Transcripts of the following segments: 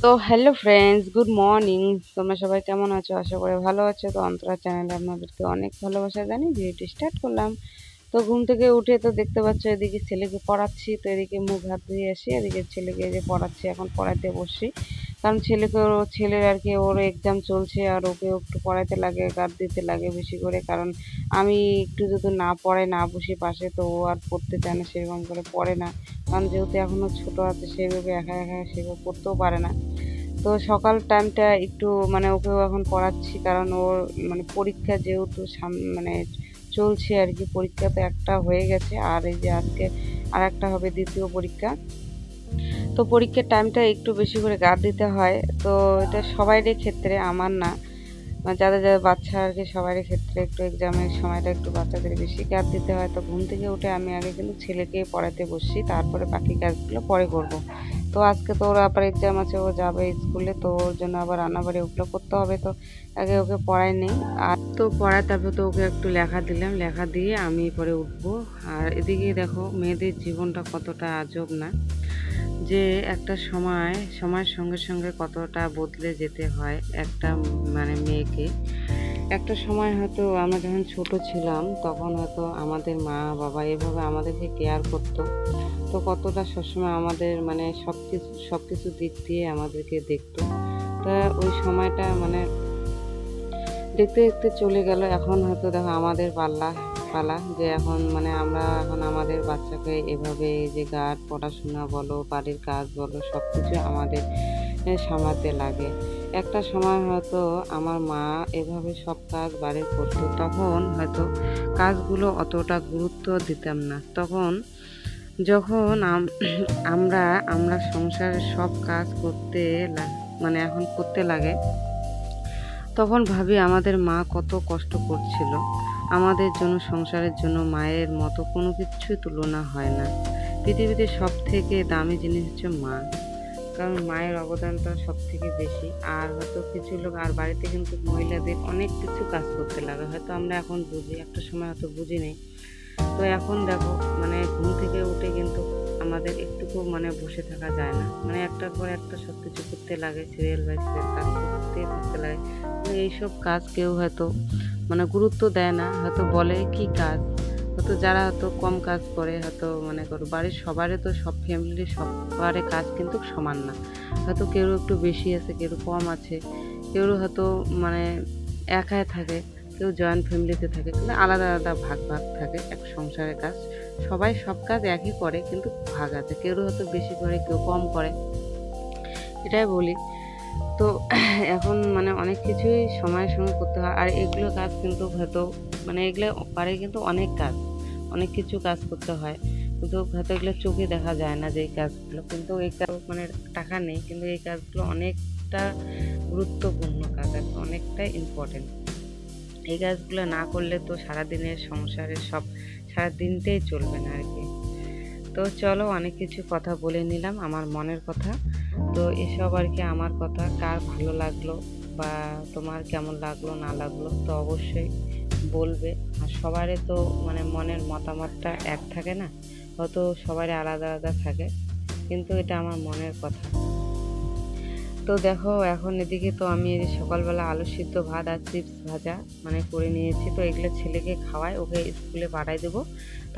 তো hello friends, good morning. তোমরা সবাই কেমন আছো? আশা করি ভালো আছো। তো অন্তরা চ্যানেলে আপনাদেরকে অনেক ভালোবাসা জানি, ভিডিওটি স্টার্ট করলাম। তো ঘুম থেকে উঠে তো দেখতে পাচ্ছ এদিকে ছেলেকে পড়াচ্ছি, তো এদিকে মুখ হাত ধুয়ে আসি, এদিকে ছেলেকে যে পড়াচ্ছি, এখন পড়াতে বসছি। কারণ ছেলের আর কি ওর এক্সাম চলছে, আর ওকেও একটু পড়াতে লাগে, গার্ড দিতে লাগে বেশি করে। কারণ আমি একটু যদি না পড়ে না বসি পাশে, তো ও আর পড়তে চায় না, সেরকম করে পড়ে না। কারণ যেহেতু এখনো ছোট আছে, সেভাবে একা একা সেভাবে পড়তেও পারে না। তো সকাল টাইমটা একটু মানে ওকেও এখন পড়াচ্ছি, কারণ ওর মানে পরীক্ষা যেহেতু মানে চলছে আর কি। পরীক্ষা তো একটা হয়ে গেছে, আর এই যে আজকে আর একটা হবে, দ্বিতীয় পরীক্ষা। তো পরীক্ষার টাইমটা একটু বেশি করে গার্ড দিতে হয়। তো এটা সবাইরই ক্ষেত্রে, আমার না, মানে যাদের যাদের বাচ্চা আর কি, সবারই ক্ষেত্রে একটু এক্সামের সময়টা একটু বাচ্চাদের বেশি গার্ড দিতে হয়। তো ঘুম থেকে উঠে আমি আগে কিন্তু ছেলেকে পড়াতে বসছি, তারপরে বাকি কাজগুলো পরে করব। তো আজকে তো ওর আবার এক্সাম আছে, ও যাবে স্কুলে, তো ওর জন্য আবার রান্নাবাড়ি ওগুলো করতে হবে। তো আগে ওকে পড়াই নেই, আর তো পড়ায় তারপর তো ওকে একটু লেখা দিলাম, লেখা দিয়ে আমি পরে উঠবো। আর এদিকে দেখো মেয়েদের জীবনটা কতটা আজব না, যে একটা সময়ের সঙ্গে সঙ্গে কতটা বদলে যেতে হয় একটা মানে মেয়েকে। একটা সময় হয়তো আমরা যখন ছোট ছিলাম, তখন হয়তো আমাদের মা বাবা এভাবে আমাদেরকে কেয়ার করতো। তো কতটা সবসময় আমাদের মানে সব কিছু দিক দিয়ে আমাদেরকে দেখতো। তা ওই সময়টা মানে দেখতে দেখতে চলে গেল। এখন হয়তো দেখো আমাদের পালা, যে এখন মানে আমরা এখন আমাদের বাচ্চাকে এভাবে এই যে পড়াশোনা বলো, বাড়ির কাজ বলো, সব কিছু আমাদের সামলাতে লাগে। একটা সময় হয়তো আমার মা এভাবে সব কাজ বাড়ির করতো, তখন হয়তো কাজগুলো অতটা গুরুত্ব দিতাম না। তখন যখন আমরা আমরা সংসারের সব কাজ মানে এখন করতে লাগে, তখন ভাবি আমাদের মা কত কষ্ট করছিল আমাদের জন্য, সংসারের জন্য। মায়ের মতো কোনো কিছুই তুলনা হয় না। পৃথিবীতে সব থেকে দামি জিনিস হচ্ছে মা, কারণ মায়ের অবদানটা সব থেকে বেশি। আর হয়তো কিছু লোক আর বাড়িতে কিন্তু মহিলাদের অনেক কিছু কাজ করতে লাগে, হয়তো আমরা এখন বুঝি, একটা সময় হয়তো বুঝি নেই। তো এখন দেখো মানে ঘুম থেকে উঠে কিন্তু আমাদের একটুকু মানে বসে থাকা যায় না, মানে একটার পর একটা সব কিছু করতে লাগে, সিরিয়াল বাই সিরিয়াল কাজ করতে থাকতে লাগে। তো এইসব কাজ কেউ হয়তো মানে গুরুত্ব দেয় না, হয়তো বলে কি কাজ। হয়তো যারা হয়তো কম কাজ করে, হয়তো মনে করো বাড়ির সবারই তো, সব ফ্যামিলির সবারই কাজ কিন্তু সমান না। হয়তো কেউ একটু বেশি আছে, কেউ কম আছে, কেউ হয়তো মানে একাই থাকে, কেউ জয়েন্ট ফ্যামিলিতে থাকে, কিন্তু আলাদা আলাদা ভাগ ভাগ থাকে এক সংসারের কাজ। সবাই সব কাজ একই করে, কিন্তু ভাগ আছে, কেউ হয়তো বেশি করে, কেউ কম করে, এটাই বলি। তো এখন মানে অনেক কিছুই সময়ের সঙ্গে করতে হয়, আর এগুলো কাজ কিন্তু হয়তো মানে এগুলো পারে কিন্তু অনেক কাজ, অনেক কিছু কাজ করতে হয়, কিন্তু হয়তো এগুলো চোখে দেখা যায় না যে এই কাজগুলো, কিন্তু এই কাজ মানে টাকা নেই, কিন্তু এই কাজগুলো অনেকটা গুরুত্বপূর্ণ কাজ, আর অনেকটা ইম্পর্টেন্ট। এই কাজগুলো না করলে তো সারাদিনের সংসারের সারা দিনটাই চলবে না আর কি। তো চলো, অনেক কিছু কথা বলে নিলাম, আমার মনের কথা। তো এসব আর কি আমার কথা, কার ভালো লাগলো বা তোমার কেমন লাগলো না লাগলো তো অবশ্যই বলবে। আর সবারই তো মানে মনের মতামতটা এক থাকে না, হয়তো সবারই আলাদা আলাদা থাকে, কিন্তু এটা আমার মনের কথা। তো দেখো এখন এদিকে তো আমি এই যে সকালবেলা আলু সিদ্ধ, ভাত আর চিপস ভাজা মানে করে নিয়েছি। তো এগুলো ছেলেকে খাওয়াই, ওকে স্কুলে পাঠাই দেবো।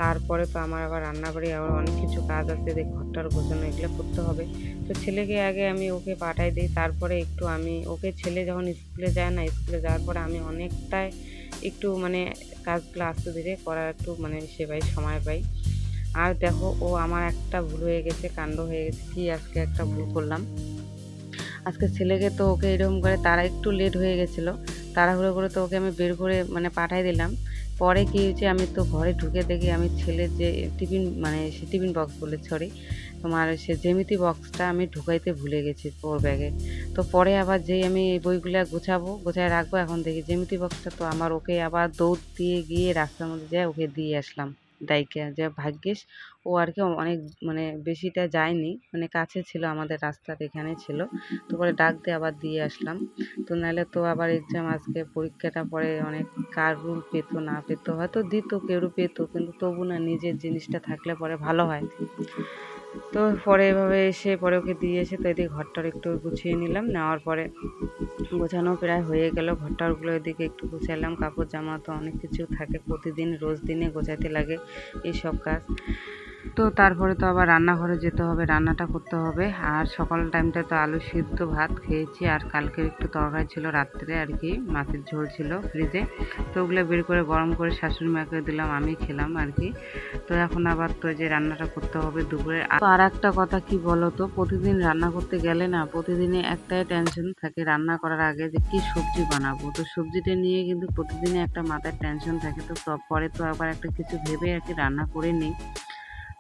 তারপরে তো আমার আবার রান্নাবাড়ি আবার অনেক কিছু কাজ আছে, যে ঘরটার গোছানো, এগুলো করতে হবে। তো ছেলেকে আগে আমি ওকে পাঠাই দিই, তারপরে একটু আমি ওকে, ছেলে যখন স্কুলে যায় না, স্কুলে যাওয়ার পরে আমি অনেকটাই একটু মানে কাজগুলো আস্তে ধীরে করার একটু মানে সেবাই সময় পাই। আর দেখো ও আমার একটা ভুল হয়ে গেছে, কাণ্ড হয়ে গেছে কি, আজকে একটা ভুল করলাম। আজকে ছেলেকে তো ওকে এরকম করে, তারা একটু লেট হয়ে গেছিলো, তাড়াহুড়ো করে তো ওকে আমি বের করে মানে পাঠাই দিলাম। পরে কি হয়েছে, আমি তো ঘরে ঢুকে দেখি আমি ছেলের যে টিফিন মানে সে টিফিন বক্স বলে, সরি, তোমার সে জ্যামিতি বক্সটা আমি ঢুকাইতে ভুলে গেছি ওর ব্যাগে। তো পরে আবার যেই আমি এই বইগুলো গোছায় রাখবো, এখন দেখি জ্যামিতি বক্সটা তো আমার, ওকে আবার দৌড় দিয়ে গিয়ে রাস্তার মধ্যে যায় ওকে দিয়ে আসলাম দাইকে। যে ভাগ্যিস ও আর কি অনেক মানে বেশিটা যায়নি, মানে কাছে ছিল, আমাদের রাস্তার এখানে ছিল। তো পরে ডাক দিয়ে আবার দিয়ে আসলাম। তো নাহলে তো আবার এক্সাম, আজকে পরীক্ষাটা পরে অনেক, কার রুল পেতো না পেতো, হয়তো দিত কেউ পেতো, কিন্তু তবু না, নিজের জিনিসটা থাকলে পরে ভালো হয়। তো পরে এভাবে এসে পরে ওকে দিয়ে এসে তো এদিকে ঘরটার একটু গুছিয়ে নিলাম, নেওয়ার পরে গোছানো প্রায় হয়ে গেল। ঘরটারগুলো এদিকে একটু গুছাইলাম, কাপড় জামা তো অনেক কিছু থাকে, প্রতিদিন রোজ দিনে গোছাতে লাগে এইসব কাজ। তো তারপরে তো আবার রান্নাঘরে যেতে হবে, রান্নাটা করতে হবে। আর সকাল টাইমটা তো আলু সিদ্ধ ভাত খেয়েছি, আর কালকের একটু তরকারি ছিল রাত্রে আর কি, মাছের ঝোল ছিল ফ্রিজে, তো ওগুলো বের করে গরম করে শাশুড়ি মাকে দিলাম, আমি খেলাম আর কি। তো এখন আবার তো যে রান্নাটা করতে হবে দুপুরে। আর একটা কথা কি বলো তো, প্রতিদিন রান্না করতে গেলে না প্রতিদিনে একটাই টেনশন থাকে রান্না করার আগে, যে কি সবজি বানাবো। তো সবজিটা নিয়ে কিন্তু প্রতিদিনে একটা মাথায় টেনশন থাকে। তো পরে তো আবার একটা কিছু ভেবে আর কি রান্না করে নিই,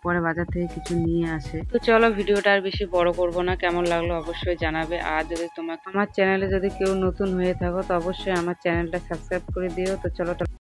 পরে বাজার থেকে কিছু নিয়ে আসে। তো চলো ভিডিওটা আর বেশি বড় করব না, কেমন লাগলো অবশ্যই জানাবে। আর যদি তোমার আমার চ্যানেলে যদি কেউ নতুন হয়ে থাকো তো অবশ্যই আমার চ্যানেলটা সাবস্ক্রাইব করে দিও। তো চলো